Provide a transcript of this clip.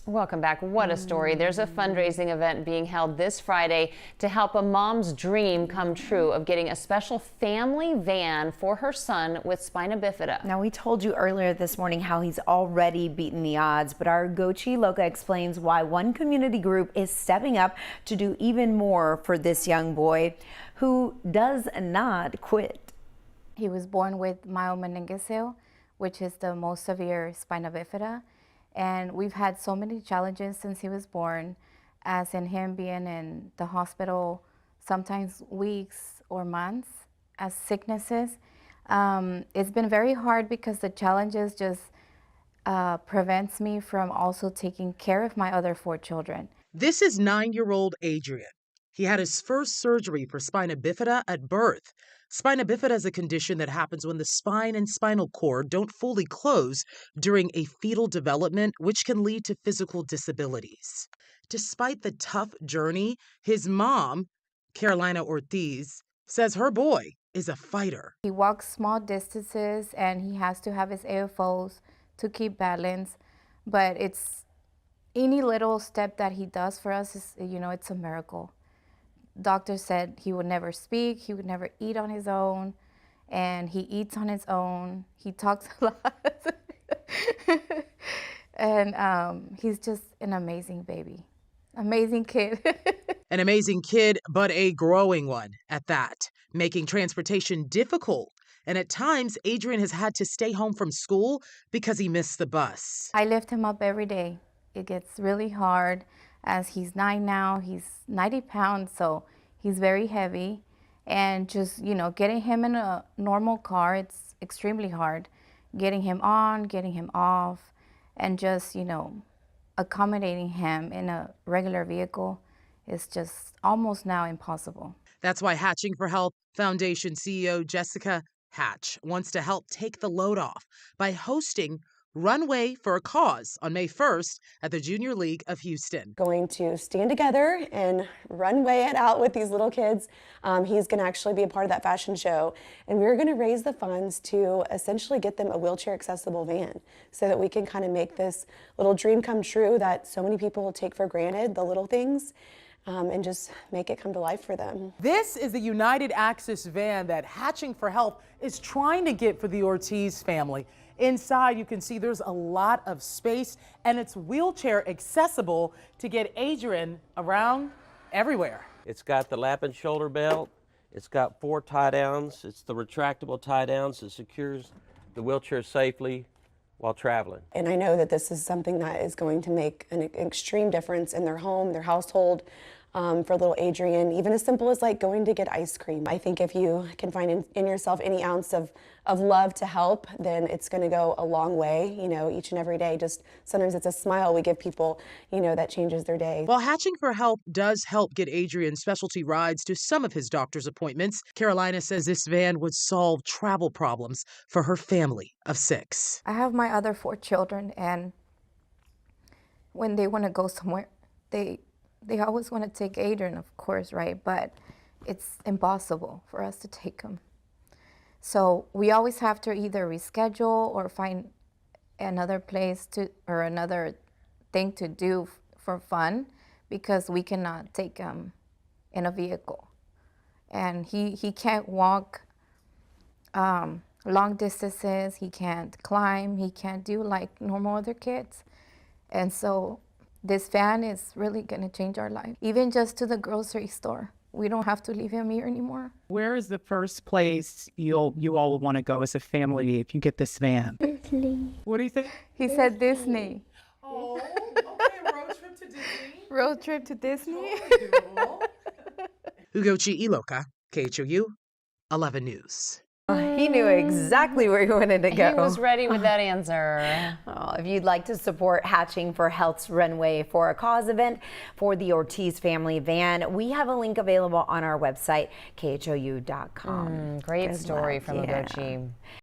Welcome back. What a story. There's a fundraising event being held this Friday to help a mom's dream come true of getting a special family van for her son with spina bifida. Now, we told you earlier this morning how he's already beaten the odds, but our Gochi Loca explains why one community group is stepping up to do even more for this young boy who does not quit. He was born with myomeniingocele, which is the most severe spina bifida. And we've had so many challenges since he was born, as in him being in the hospital sometimes weeks or months as sicknesses. It's been very hard because the challenges just prevents me from also taking care of my other 4 children. This is 9-year-old Adrian. He had his first surgery for spina bifida at birth. Spina bifida is a condition that happens when the spine and spinal cord don't fully close during a fetal development, which can lead to physical disabilities. Despite the tough journey, his mom, Carolina Ortiz, says her boy is a fighter. He walks small distances and he has to have his AFOs to keep balance, but it's any little step that he does for us is, it's a miracle. Doctor said he would never speak, he would never eat on his own, and he eats on his own. He talks a lot. And he's just an amazing baby, amazing kid. An amazing kid, but a growing one at that, making transportation difficult. And at times, Adrian has had to stay home from school because he missed the bus. I lift him up every day. It gets really hard. As he's 9 now, he's 90 pounds, so he's very heavy. And just, getting him in a normal car, it's extremely hard. Getting him on, getting him off, and just, accommodating him in a regular vehicle is just almost now impossible. That's why Hatching for Health Foundation CEO Jessica Hatch wants to help take the load off by hosting Runway for a Cause on May 1st at the Junior League of Houston. Going to stand together and runway it out with these little kids. He's going to actually be a part of that fashion show, and we're going to raise the funds to essentially get them a wheelchair accessible van so that we can kind of make this little dream come true that so many people take for granted, the little things, and just make it come to life for them. This is the United Access van that Hatching for Health is trying to get for the Ortiz family. Inside, you can see there's a lot of space, and it's wheelchair accessible to get Adrian around everywhere. It's got the lap and shoulder belt. It's got 4 tie-downs. It's the retractable tie-downs that secures the wheelchair safely while traveling. And I know that this is something that is going to make an extreme difference in their home, their household, for little Adrian, even as simple as like going to get ice cream. I think if you can find in yourself any ounce of love to help, then it's going to go a long way, each and every day. Just sometimes it's a smile we give people, that changes their day. While Hatching for Health does help get Adrian specialty rides to some of his doctor's appointments, Carolina says this van would solve travel problems for her family of 6. I have my other 4 children, and when they want to go somewhere, they always want to take Adrian, of course, right? But it's impossible for us to take him. So we always have to either reschedule or find another place or another thing to do for fun, because we cannot take him in a vehicle. And he can't walk long distances, he can't climb, he can't do like normal other kids. And so this van is really going to change our life, even just to the grocery store. We don't have to leave him here anymore. Where is the first place you all would want to go as a family if you get this van? Disney. What do you think? He said Disney. Oh, okay, road trip to Disney. Road trip to Disney. Ugochi Iloka, KHOU 11 News. He knew exactly where he wanted to go. He was ready with that answer. If you'd like to support Hatching for Health's Runway for a Cause event for the Ortiz family van, we have a link available on our website, khou.com. Great story from Ugochi.